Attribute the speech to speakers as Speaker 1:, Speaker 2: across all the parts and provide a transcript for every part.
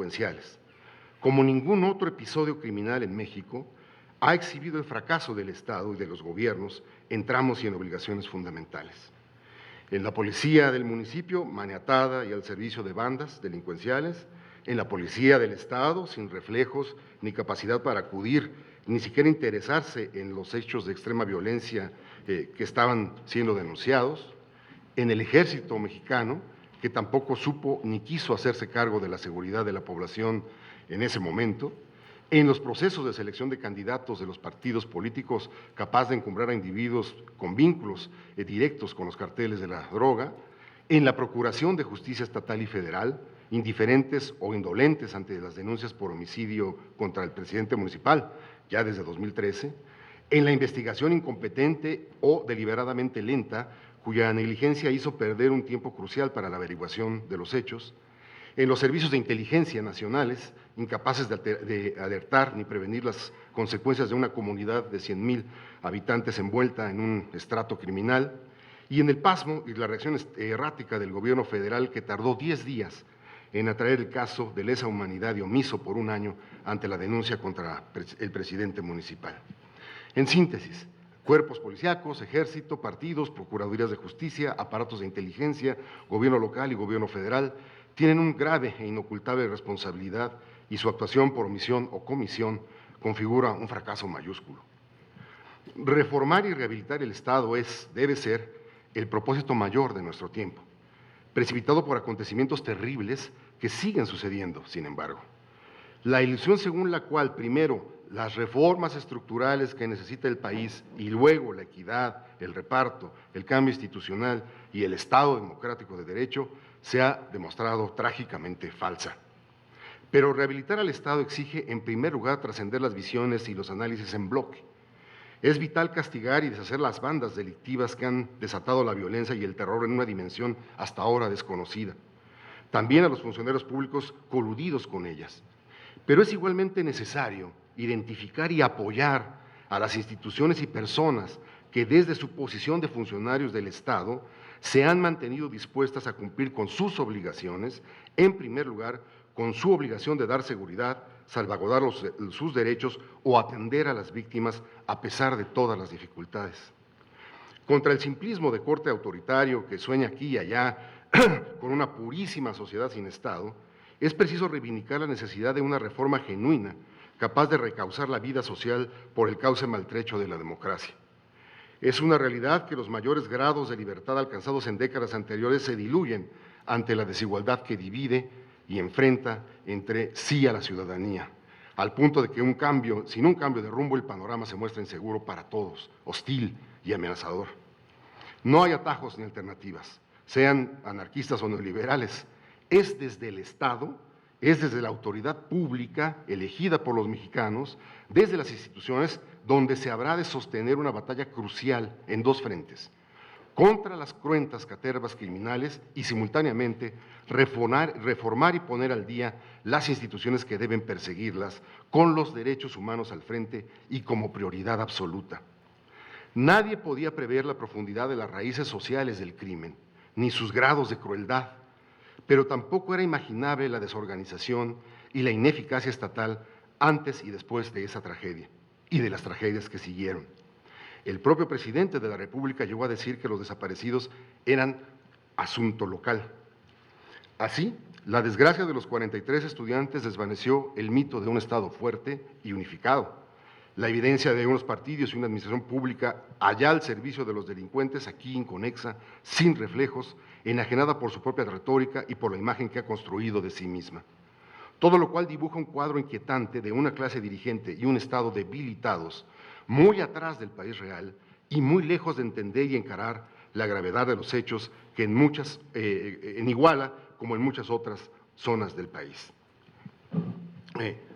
Speaker 1: delincuenciales. Como ningún otro episodio criminal en México, ha exhibido el fracaso del Estado y de los gobiernos en tramos y en obligaciones fundamentales. En la policía del municipio, maniatada y al servicio de bandas delincuenciales, en la policía del Estado, sin reflejos ni capacidad para acudir, ni siquiera interesarse en los hechos de extrema violencia que estaban siendo denunciados, en el ejército mexicano, que tampoco supo ni quiso hacerse cargo de la seguridad de la población en ese momento, en los procesos de selección de candidatos de los partidos políticos capaz de encumbrar a individuos con vínculos directos con los carteles de la droga, en la procuración de justicia estatal y federal, indiferentes o indolentes ante las denuncias por homicidio contra el presidente municipal, ya desde 2013, en la investigación incompetente o deliberadamente lenta, cuya negligencia hizo perder un tiempo crucial para la averiguación de los hechos, en los servicios de inteligencia nacionales, incapaces de alertar ni prevenir las consecuencias de una comunidad de 100,000 habitantes envuelta en un estrato criminal, y en el pasmo y la reacción errática del gobierno federal que tardó 10 días en atraer el caso de lesa humanidad y omiso por un año ante la denuncia contra el presidente municipal. En síntesis, cuerpos policíacos, ejército, partidos, procuradurías de justicia, aparatos de inteligencia, gobierno local y gobierno federal tienen un grave e inocultable responsabilidad y su actuación por omisión o comisión configura un fracaso mayúsculo. Reformar y rehabilitar el Estado debe ser el propósito mayor de nuestro tiempo, precipitado por acontecimientos terribles que siguen sucediendo, sin embargo. La ilusión según la cual primero las reformas estructurales que necesita el país y luego la equidad, el reparto, el cambio institucional y el Estado democrático de derecho se ha demostrado trágicamente falsa. Pero rehabilitar al Estado exige, en primer lugar, trascender las visiones y los análisis en bloque. Es vital castigar y deshacer las bandas delictivas que han desatado la violencia y el terror en una dimensión hasta ahora desconocida. También a los funcionarios públicos coludidos con ellas. Pero es igualmente necesario identificar y apoyar a las instituciones y personas que desde su posición de funcionarios del Estado se han mantenido dispuestas a cumplir con sus obligaciones, en primer lugar, con su obligación de dar seguridad, salvaguardar sus derechos o atender a las víctimas a pesar de todas las dificultades. Contra el simplismo de corte autoritario que sueña aquí y allá con una purísima sociedad sin Estado, es preciso reivindicar la necesidad de una reforma genuina, capaz de recauzar la vida social por el cauce maltrecho de la democracia. Es una realidad que los mayores grados de libertad alcanzados en décadas anteriores se diluyen ante la desigualdad que divide y enfrenta entre sí a la ciudadanía, al punto de que sin un cambio de rumbo el panorama se muestra inseguro para todos, hostil y amenazador. No hay atajos ni alternativas, sean anarquistas o neoliberales. Es desde el Estado, es desde la autoridad pública elegida por los mexicanos, desde las instituciones, donde se habrá de sostener una batalla crucial en dos frentes: contra las cruentas catervas criminales y simultáneamente reformar y poner al día las instituciones que deben perseguirlas, con los derechos humanos al frente y como prioridad absoluta. Nadie podía prever la profundidad de las raíces sociales del crimen, ni sus grados de crueldad, pero tampoco era imaginable la desorganización y la ineficacia estatal antes y después de esa tragedia y de las tragedias que siguieron. El propio presidente de la República llegó a decir que los desaparecidos eran asunto local. Así, la desgracia de los 43 estudiantes desvaneció el mito de un Estado fuerte y unificado. La evidencia de unos partidos y una administración pública allá al servicio de los delincuentes, aquí inconexa, sin reflejos, enajenada por su propia retórica y por la imagen que ha construido de sí misma. Todo lo cual dibuja un cuadro inquietante de una clase dirigente y un Estado debilitados, muy atrás del país real y muy lejos de entender y encarar la gravedad de los hechos que en Iguala, como en muchas otras zonas del país.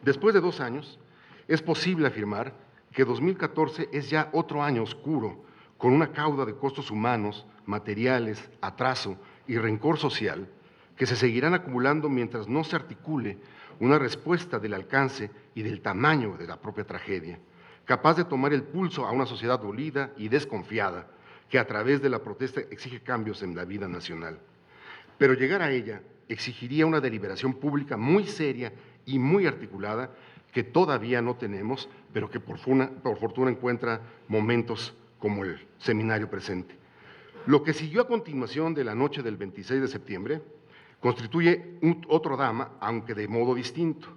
Speaker 1: Después de 2 años, es posible afirmar que 2014 es ya otro año oscuro, con una cauda de costos humanos, materiales, atraso y rencor social que se seguirán acumulando mientras no se articule una respuesta del alcance y del tamaño de la propia tragedia, capaz de tomar el pulso a una sociedad dolida y desconfiada que a través de la protesta exige cambios en la vida nacional. pero llegar a ella exigiría una deliberación pública muy seria y muy articulada que todavía no tenemos, pero que por fortuna encuentra momentos como el seminario presente. Lo que siguió a continuación de la noche del 26 de septiembre constituye otro drama, aunque de modo distinto.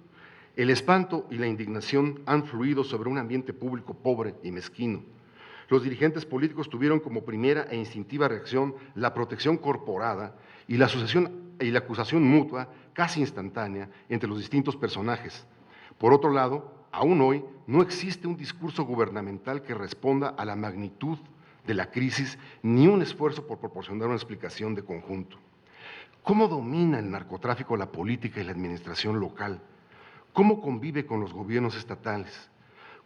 Speaker 1: El espanto y la indignación han fluido sobre un ambiente público pobre y mezquino. Los dirigentes políticos tuvieron como primera e instintiva reacción la protección corporada y la acusación mutua, casi instantánea, entre los distintos personajes. Por otro lado, aún hoy no existe un discurso gubernamental que responda a la magnitud de la crisis ni un esfuerzo por proporcionar una explicación de conjunto. ¿Cómo domina el narcotráfico la política y la administración local? ¿Cómo convive con los gobiernos estatales?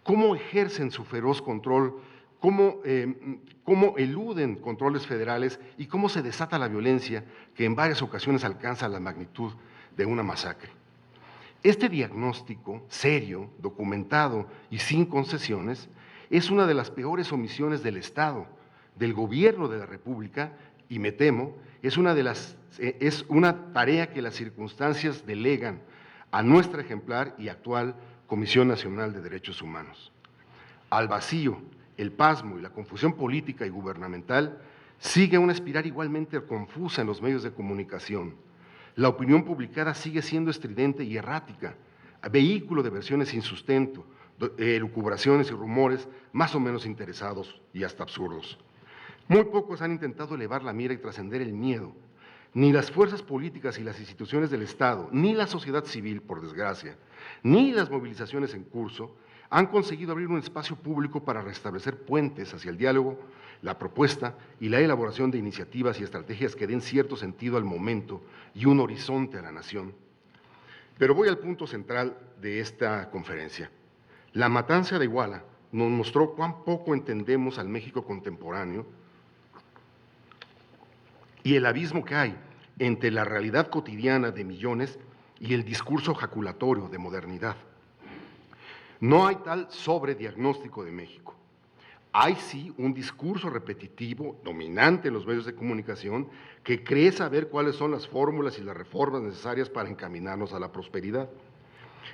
Speaker 1: ¿Cómo ejercen su feroz control? ¿Cómo eluden controles federales? ¿Y cómo se desata la violencia que en varias ocasiones alcanza la magnitud de una masacre? Este diagnóstico serio, documentado y sin concesiones es una de las peores omisiones del Estado, del gobierno de la República, y me temo, es una tarea que las circunstancias delegan a nuestra ejemplar y actual Comisión Nacional de Derechos Humanos. Al vacío, el pasmo y la confusión política y gubernamental sigue una espiral igualmente confusa en los medios de comunicación. La opinión publicada sigue siendo estridente y errática, vehículo de versiones sin sustento, elucubraciones y rumores más o menos interesados y hasta absurdos. Muy pocos han intentado elevar la mira y trascender el miedo. Ni las fuerzas políticas y las instituciones del Estado, ni la sociedad civil, por desgracia, ni las movilizaciones en curso han conseguido abrir un espacio público para restablecer puentes hacia el diálogo, la propuesta y la elaboración de iniciativas y estrategias que den cierto sentido al momento y un horizonte a la nación. Pero voy al punto central de esta conferencia. La matanza de Iguala nos mostró cuán poco entendemos al México contemporáneo y el abismo que hay entre la realidad cotidiana de millones y el discurso jaculatorio de modernidad. No hay tal sobrediagnóstico de México. Hay sí un discurso repetitivo, dominante en los medios de comunicación, que cree saber cuáles son las fórmulas y las reformas necesarias para encaminarnos a la prosperidad.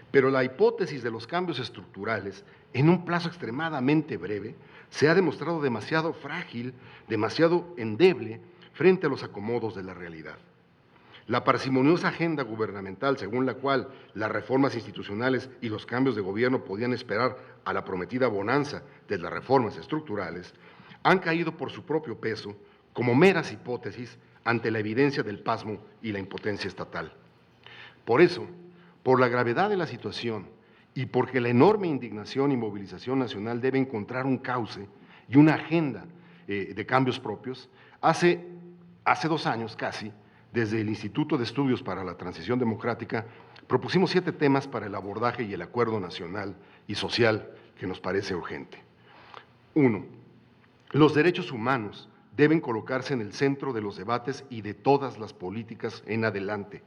Speaker 1: Pero la hipótesis de los cambios estructurales, en un plazo extremadamente breve, se ha demostrado demasiado frágil, demasiado endeble frente a los acomodos de la realidad. La parsimoniosa agenda gubernamental, según la cual las reformas institucionales y los cambios de gobierno podían esperar a la prometida bonanza de las reformas estructurales, han caído por su propio peso como meras hipótesis ante la evidencia del pasmo y la impotencia estatal. Por eso, por la gravedad de la situación y porque la enorme indignación y movilización nacional debe encontrar un cauce y una agenda de cambios propios, hace 2 años casi, desde el Instituto de Estudios para la Transición Democrática, propusimos 7 temas para el abordaje y el acuerdo nacional y social que nos parece urgente. 1. Los derechos humanos deben colocarse en el centro de los debates y de todas las políticas en adelante.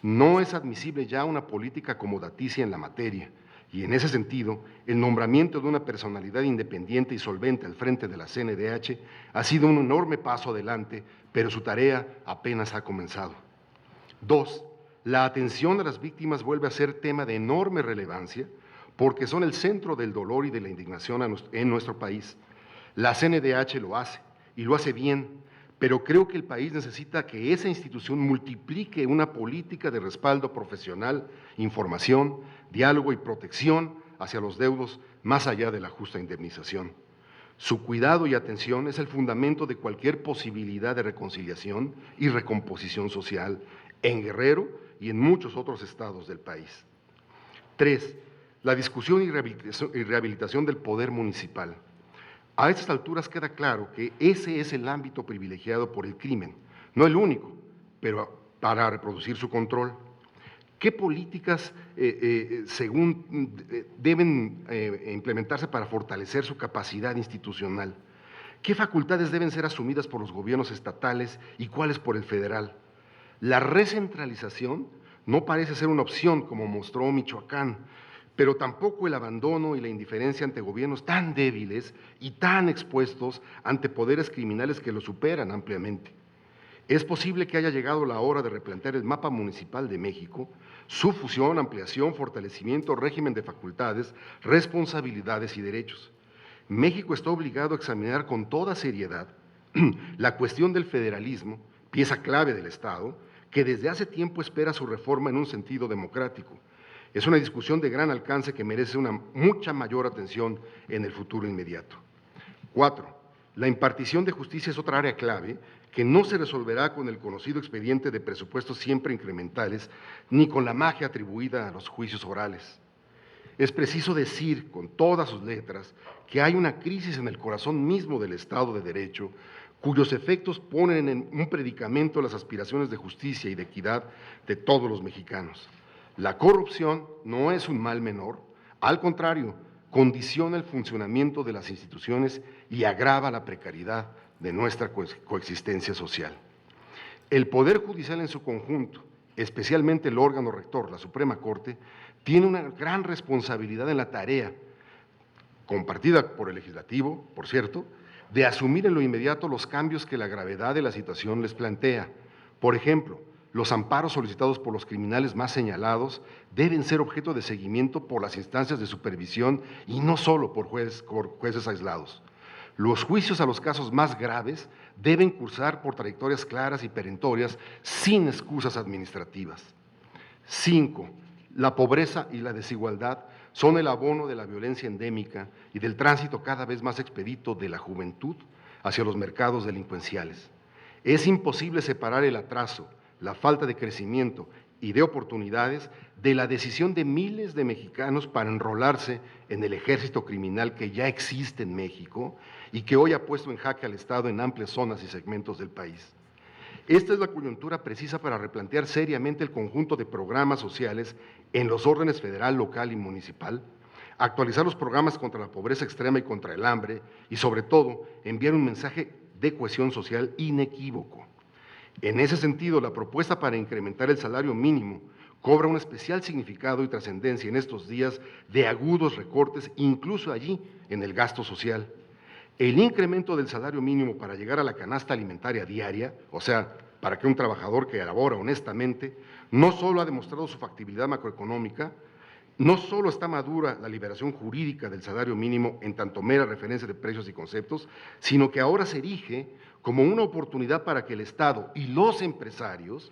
Speaker 1: No es admisible ya una política acomodaticia en la materia, y en ese sentido, el nombramiento de una personalidad independiente y solvente al frente de la CNDH ha sido un enorme paso adelante, pero su tarea apenas ha comenzado. 2. La atención a las víctimas vuelve a ser tema de enorme relevancia porque son el centro del dolor y de la indignación en nuestro país. La CNDH lo hace, y lo hace bien, pero creo que el país necesita que esa institución multiplique una política de respaldo profesional, información, diálogo y protección hacia los deudos más allá de la justa indemnización. Su cuidado y atención es el fundamento de cualquier posibilidad de reconciliación y recomposición social en Guerrero y en muchos otros estados del país. 3. La discusión y rehabilitación del poder municipal. A estas alturas queda claro que ese es el ámbito privilegiado por el crimen, no el único, pero para reproducir su control. ¿Qué políticas deben implementarse para fortalecer su capacidad institucional? ¿Qué facultades deben ser asumidas por los gobiernos estatales y cuáles por el federal? La recentralización no parece ser una opción, como mostró Michoacán, pero tampoco el abandono y la indiferencia ante gobiernos tan débiles y tan expuestos ante poderes criminales que los superan ampliamente. Es posible que haya llegado la hora de replantear el mapa municipal de México, su fusión, ampliación, fortalecimiento, régimen de facultades, responsabilidades y derechos. México está obligado a examinar con toda seriedad la cuestión del federalismo, pieza clave del Estado, que desde hace tiempo espera su reforma en un sentido democrático. Es una discusión de gran alcance que merece una mucha mayor atención en el futuro inmediato. 4. La impartición de justicia es otra área clave que no se resolverá con el conocido expediente de presupuestos siempre incrementales ni con la magia atribuida a los juicios orales. Es preciso decir con todas sus letras que hay una crisis en el corazón mismo del Estado de Derecho, cuyos efectos ponen en un predicamento las aspiraciones de justicia y de equidad de todos los mexicanos. La corrupción no es un mal menor, al contrario, condiciona el funcionamiento de las instituciones y agrava la precariedad de nuestra coexistencia social. El Poder Judicial en su conjunto, especialmente el órgano rector, la Suprema Corte, tiene una gran responsabilidad en la tarea, compartida por el Legislativo, por cierto, de asumir en lo inmediato los cambios que la gravedad de la situación les plantea. Por ejemplo, los amparos solicitados por los criminales más señalados deben ser objeto de seguimiento por las instancias de supervisión y no solo por jueces aislados. Los juicios a los casos más graves deben cursar por trayectorias claras y perentorias sin excusas administrativas. 5. La pobreza y la desigualdad son el abono de la violencia endémica y del tránsito cada vez más expedito de la juventud hacia los mercados delincuenciales. Es imposible separar el atraso, la falta de crecimiento y de oportunidades de la decisión de miles de mexicanos para enrolarse en el ejército criminal que ya existe en México y que hoy ha puesto en jaque al Estado en amplias zonas y segmentos del país. Esta es la coyuntura precisa para replantear seriamente el conjunto de programas sociales en los órdenes federal, local y municipal, actualizar los programas contra la pobreza extrema y contra el hambre y, sobre todo, enviar un mensaje de cohesión social inequívoco. En ese sentido, la propuesta para incrementar el salario mínimo cobra un especial significado y trascendencia en estos días de agudos recortes, incluso allí en el gasto social. El incremento del salario mínimo para llegar a la canasta alimentaria diaria, o sea, para que un trabajador que elabora honestamente, no solo ha demostrado su factibilidad macroeconómica, no solo está madura la liberación jurídica del salario mínimo en tanto mera referencia de precios y conceptos, sino que ahora se erige como una oportunidad para que el Estado y los empresarios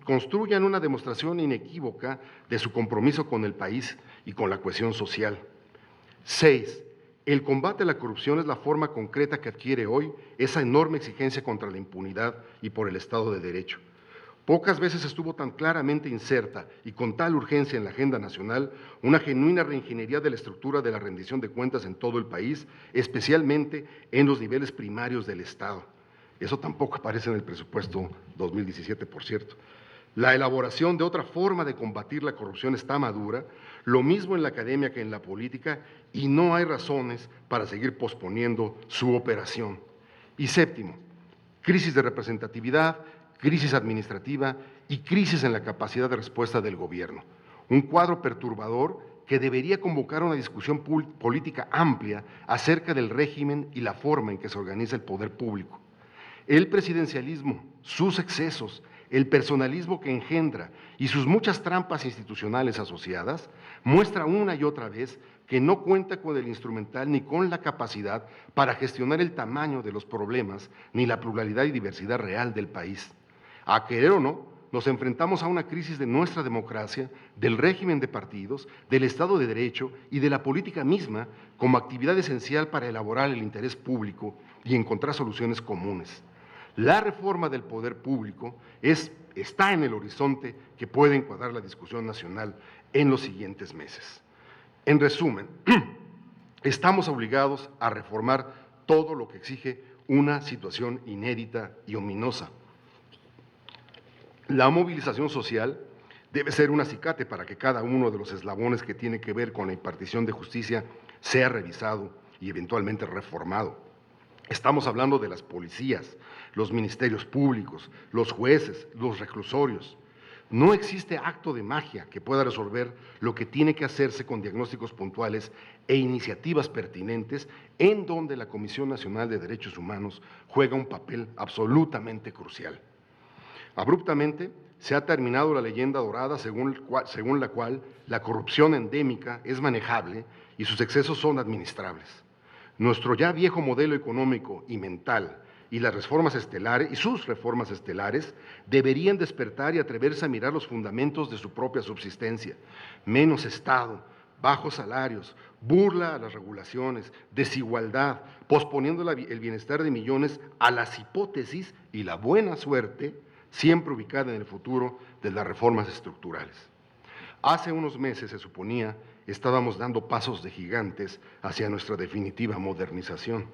Speaker 1: construyan una demostración inequívoca de su compromiso con el país y con la cohesión social. 6. El combate a la corrupción es la forma concreta que adquiere hoy esa enorme exigencia contra la impunidad y por el Estado de Derecho. Pocas veces estuvo tan claramente inserta y con tal urgencia en la agenda nacional una genuina reingeniería de la estructura de la rendición de cuentas en todo el país, especialmente en los niveles primarios del Estado. Eso tampoco aparece en el presupuesto 2017, por cierto. La elaboración de otra forma de combatir la corrupción está madura, lo mismo en la academia que en la política, y no hay razones para seguir posponiendo su operación. Y séptimo, crisis de representatividad, crisis administrativa y crisis en la capacidad de respuesta del gobierno. Un cuadro perturbador que debería convocar una discusión política amplia acerca del régimen y la forma en que se organiza el poder público. El presidencialismo, sus excesos, el personalismo que engendra y sus muchas trampas institucionales asociadas, muestra una y otra vez que no cuenta con el instrumental ni con la capacidad para gestionar el tamaño de los problemas ni la pluralidad y diversidad real del país. A querer o no, nos enfrentamos a una crisis de nuestra democracia, del régimen de partidos, del Estado de Derecho y de la política misma como actividad esencial para elaborar el interés público y encontrar soluciones comunes. La reforma del poder público está en el horizonte que puede encuadrar la discusión nacional en los siguientes meses. En resumen, estamos obligados a reformar todo lo que exige una situación inédita y ominosa. La movilización social debe ser un acicate para que cada uno de los eslabones que tiene que ver con la impartición de justicia sea revisado y eventualmente reformado. Estamos hablando de las policías, los ministerios públicos, los jueces, los reclusorios. No existe acto de magia que pueda resolver lo que tiene que hacerse con diagnósticos puntuales e iniciativas pertinentes en donde la Comisión Nacional de Derechos Humanos juega un papel absolutamente crucial. Abruptamente se ha terminado la leyenda dorada según la cual la corrupción endémica es manejable y sus excesos son administrables. Nuestro ya viejo modelo económico y mental y sus reformas estelares deberían despertar y atreverse a mirar los fundamentos de su propia subsistencia. Menos Estado, bajos salarios, burla a las regulaciones, desigualdad, posponiendo el bienestar de millones a las hipótesis y la buena suerte, siempre ubicada en el futuro de las reformas estructurales. Hace unos meses, se suponía, estábamos dando pasos de gigantes hacia nuestra definitiva modernización.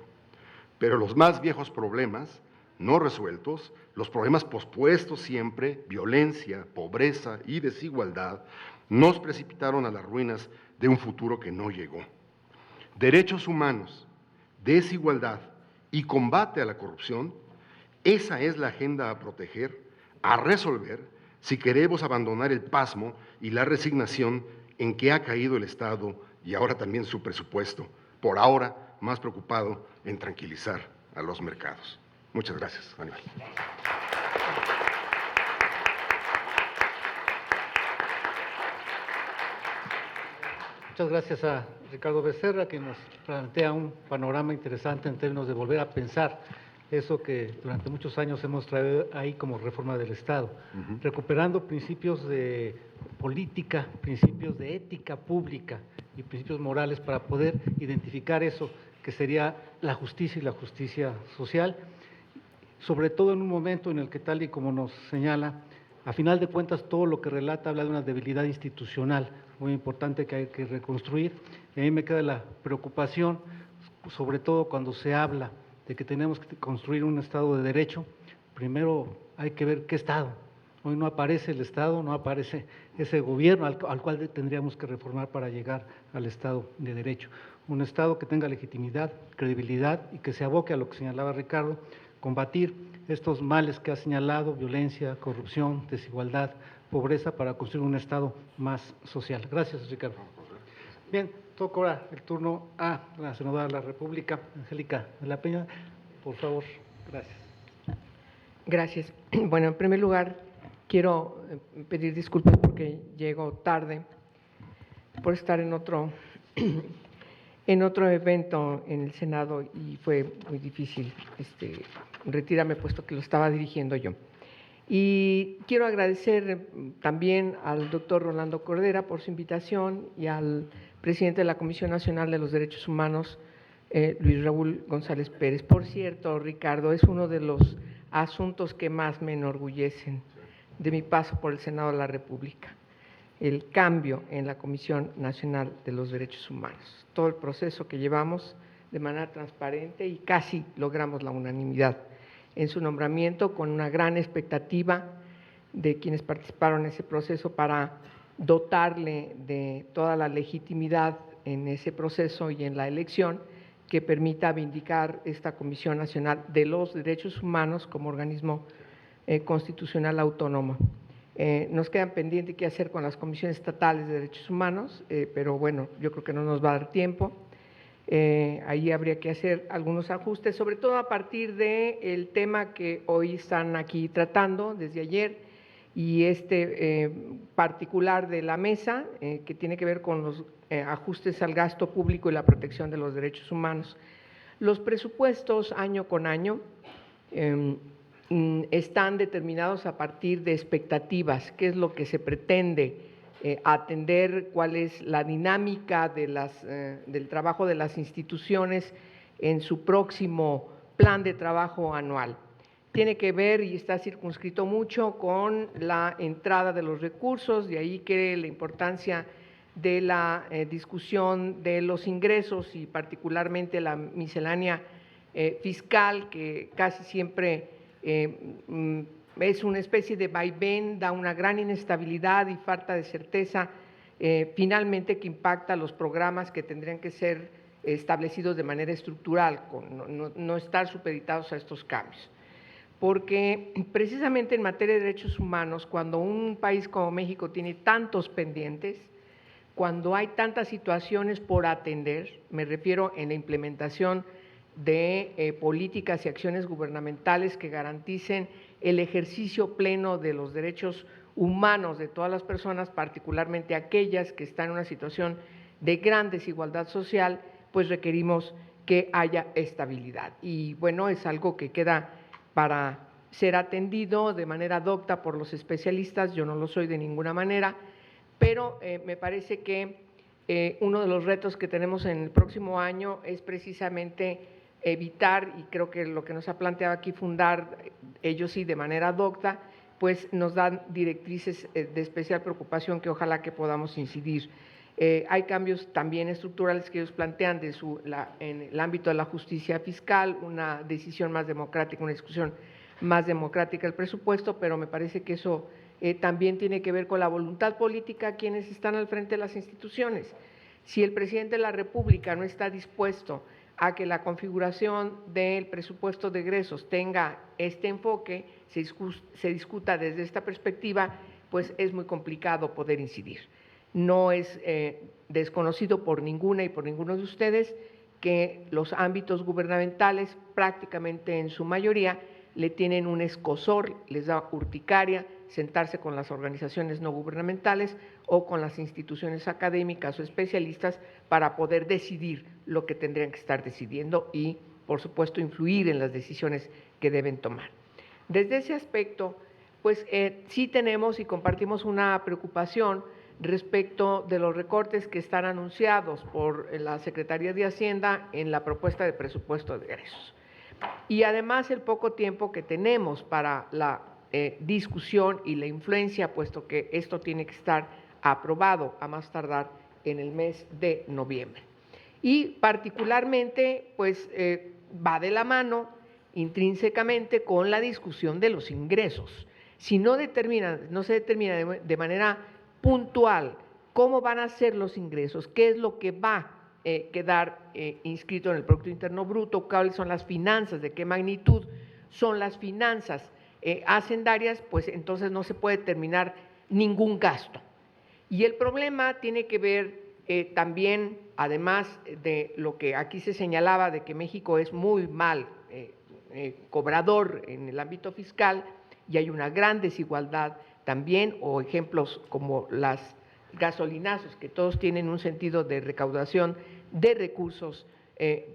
Speaker 1: Pero los más viejos problemas, no resueltos, los problemas pospuestos siempre, violencia, pobreza y desigualdad, nos precipitaron a las ruinas de un futuro que no llegó. Derechos humanos, desigualdad y combate a la corrupción, esa es la agenda a proteger, a resolver, si queremos abandonar el pasmo y la resignación en que ha caído el Estado y ahora también su presupuesto, por ahora más preocupado en tranquilizar a los mercados. Muchas gracias, Aníbal.
Speaker 2: Muchas gracias a Ricardo Becerra, que nos plantea un panorama interesante en términos de volver a pensar eso que durante muchos años hemos traído ahí como reforma del Estado, recuperando principios de política, principios de ética pública y principios morales para poder identificar eso que sería la justicia y la justicia social, sobre todo en un momento en el que, tal y como nos señala, a final de cuentas todo lo que relata habla de una debilidad institucional muy importante que hay que reconstruir. Y a mí me queda la preocupación, sobre todo cuando se habla de que tenemos que construir un Estado de Derecho. Primero hay que ver qué Estado. Hoy no aparece el Estado, no aparece ese gobierno al cual tendríamos que reformar para llegar al Estado de Derecho. Un Estado que tenga legitimidad, credibilidad y que se aboque a lo que señalaba Ricardo, combatir estos males que ha señalado, violencia, corrupción, desigualdad, pobreza, para construir un Estado más social. Gracias, Ricardo. Bien, toca ahora el turno a la senadora de la República, Angélica de la Peña. Por favor, gracias.
Speaker 3: Gracias. Bueno, en primer lugar, quiero pedir disculpas porque llego tarde por estar en otro evento en el Senado y fue muy difícil retirarme puesto que lo estaba dirigiendo yo. Y quiero agradecer también al doctor Rolando Cordera por su invitación y al presidente de la Comisión Nacional de los Derechos Humanos, Luis Raúl González Pérez. Por cierto, Ricardo, es uno de los asuntos que más me enorgullecen de mi paso por el Senado de la República, el cambio en la Comisión Nacional de los Derechos Humanos, todo el proceso que llevamos de manera transparente y casi logramos la unanimidad en su nombramiento, con una gran expectativa de quienes participaron en ese proceso para dotarle de toda la legitimidad en ese proceso y en la elección que permita vindicar esta Comisión Nacional de los Derechos Humanos como organismo constitucional autónomo. Nos quedan pendientes qué hacer con las comisiones estatales de derechos humanos, pero bueno, yo creo que no nos va a dar tiempo. Ahí habría que hacer algunos ajustes, sobre todo a partir del tema que hoy están aquí tratando desde ayer y particular de la mesa, que tiene que ver con los ajustes al gasto público y la protección de los derechos humanos. Los presupuestos año con año están determinados a partir de expectativas, qué es lo que se pretende atender, cuál es la dinámica del trabajo de las instituciones en su próximo plan de trabajo anual. Tiene que ver y está circunscrito mucho con la entrada de los recursos, de ahí que la importancia de la discusión de los ingresos y particularmente la miscelánea fiscal, que casi siempre es una especie de vaivén, da una gran inestabilidad y falta de certeza, finalmente que impacta los programas que tendrían que ser establecidos de manera estructural, no estar supeditados a estos cambios. porque precisamente en materia de derechos humanos, cuando un país como México tiene tantos pendientes, cuando hay tantas situaciones por atender, me refiero en la implementación de políticas y acciones gubernamentales que garanticen el ejercicio pleno de los derechos humanos de todas las personas, particularmente aquellas que están en una situación de gran desigualdad social, pues requerimos que haya estabilidad. Y bueno, es algo que queda para ser atendido de manera docta por los especialistas, yo no lo soy de ninguna manera, pero me parece que uno de los retos que tenemos en el próximo año es precisamente evitar, y creo que lo que nos ha planteado aquí Fundar, ellos sí de manera docta, pues nos dan directrices de especial preocupación que ojalá que podamos incidir. Hay cambios también estructurales que ellos plantean en el ámbito de la justicia fiscal, una decisión más democrática, una discusión más democrática del presupuesto, pero me parece que eso también tiene que ver con la voluntad política de quienes están al frente de las instituciones. Si el presidente de la República no está dispuesto a que la configuración del presupuesto de egresos tenga este enfoque, se discuta desde esta perspectiva, pues es muy complicado poder incidir. No es desconocido por ninguna y por ninguno de ustedes que los ámbitos gubernamentales, prácticamente en su mayoría, le tienen un escozor, les da urticaria sentarse con las organizaciones no gubernamentales o con las instituciones académicas o especialistas para poder decidir lo que tendrían que estar decidiendo y, por supuesto, influir en las decisiones que deben tomar. Desde ese aspecto, pues sí tenemos y compartimos una preocupación respecto de los recortes que están anunciados por la Secretaría de Hacienda en la propuesta de presupuesto de egresos. Y además el poco tiempo que tenemos para la discusión y la influencia, puesto que esto tiene que estar aprobado a más tardar en el mes de noviembre. Y particularmente, pues va de la mano intrínsecamente con la discusión de los ingresos. Si no se determina de manera puntual cómo van a ser los ingresos, qué es lo que va a quedar inscrito en el Producto Interno Bruto, cuáles son las finanzas, de qué magnitud son las finanzas hacendarias, pues entonces no se puede determinar ningún gasto. Y el problema tiene que ver también, además de lo que aquí se señalaba, de que México es muy mal cobrador en el ámbito fiscal y hay una gran desigualdad también, o ejemplos como las gasolinazos, que todos tienen un sentido de recaudación de recursos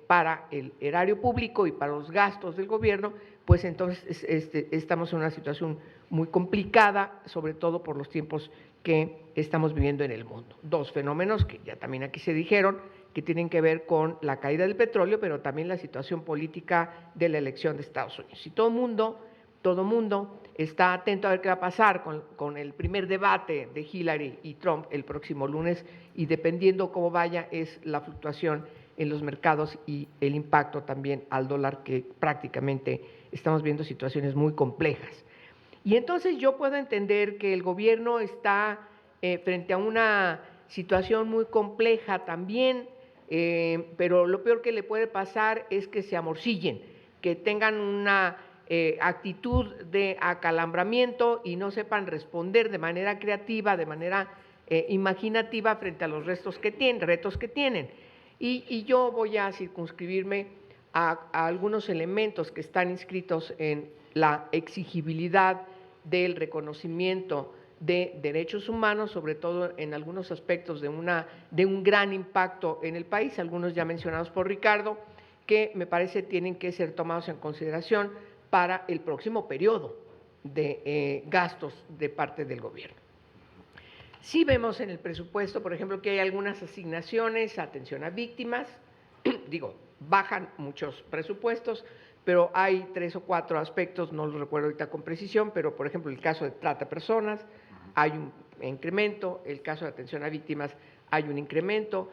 Speaker 3: para el erario público y para los gastos del gobierno, pues entonces estamos en una situación muy complicada, sobre todo por los tiempos que estamos viviendo en el mundo. Dos fenómenos que ya también aquí se dijeron, que tienen que ver con la caída del petróleo, pero también la situación política de la elección de Estados Unidos. Y todo mundo está atento a ver qué va a pasar con el primer debate de Hillary y Trump el próximo lunes, y dependiendo cómo vaya es la fluctuación en los mercados y el impacto también al dólar, que prácticamente estamos viendo situaciones muy complejas. Y entonces yo puedo entender que el gobierno está frente a una situación muy compleja también, pero lo peor que le puede pasar es que se amorcillen, que tengan una actitud de acalambramiento y no sepan responder de manera creativa, de manera imaginativa frente a los retos que tienen. Y yo voy a circunscribirme a algunos elementos que están inscritos en la exigibilidad del reconocimiento de derechos humanos, sobre todo en algunos aspectos de un gran impacto en el país, algunos ya mencionados por Ricardo, que me parece tienen que ser tomados en consideración para el próximo periodo de gastos de parte del gobierno. Sí vemos en el presupuesto, por ejemplo, que hay algunas asignaciones, atención a víctimas, bajan muchos presupuestos, pero hay 3 o 4 aspectos, no los recuerdo ahorita con precisión, pero por ejemplo el caso de trata de personas, hay un incremento, el caso de atención a víctimas hay un incremento,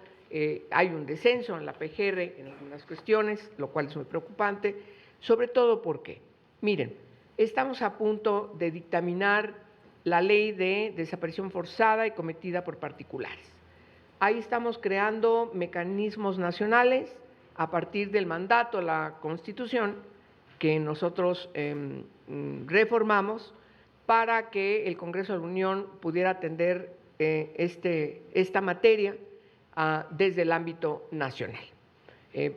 Speaker 3: hay un descenso en la PGR en algunas cuestiones, lo cual es muy preocupante, sobre todo porque, miren, estamos a punto de dictaminar la ley de desaparición forzada y cometida por particulares. Ahí estamos creando mecanismos nacionales a partir del mandato de la Constitución que nosotros reformamos para que el Congreso de la Unión pudiera atender esta materia desde el ámbito nacional.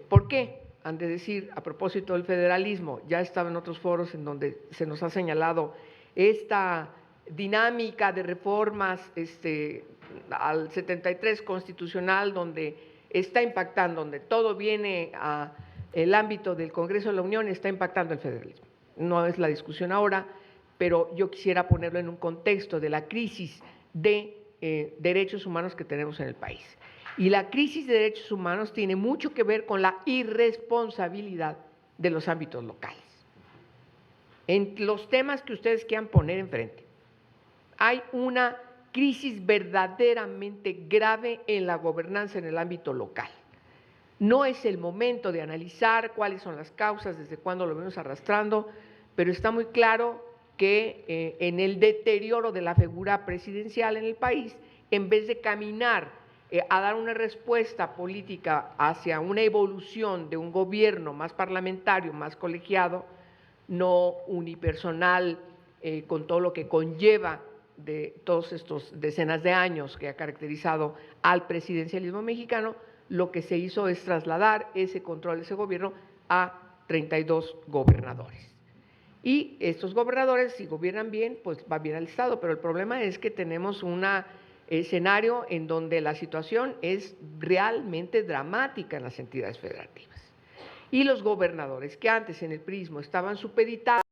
Speaker 3: ¿Por qué? Han de decir, a propósito del federalismo, ya estaba en otros foros en donde se nos ha señalado esta dinámica de reformas al 73 constitucional, donde está impactando, donde todo viene al ámbito del Congreso de la Unión, está impactando el federalismo. No es la discusión ahora, pero yo quisiera ponerlo en un contexto de la crisis de derechos humanos que tenemos en el país. Y la crisis de derechos humanos tiene mucho que ver con la irresponsabilidad de los ámbitos locales. En los temas que ustedes quieran poner enfrente, hay una crisis verdaderamente grave en la gobernanza en el ámbito local. No es el momento de analizar cuáles son las causas, desde cuándo lo venimos arrastrando, pero está muy claro que en el deterioro de la figura presidencial en el país, en vez de caminar a dar una respuesta política hacia una evolución de un gobierno más parlamentario, más colegiado, no unipersonal, con todo lo que conlleva de todos estos decenas de años que ha caracterizado al presidencialismo mexicano, lo que se hizo es trasladar ese control de ese gobierno a 32 gobernadores. Y estos gobernadores, si gobiernan bien, pues va bien al Estado, pero el problema es que tenemos un escenario en donde la situación es realmente dramática en las entidades federativas. Y los gobernadores que antes en el PRIismo estaban supeditados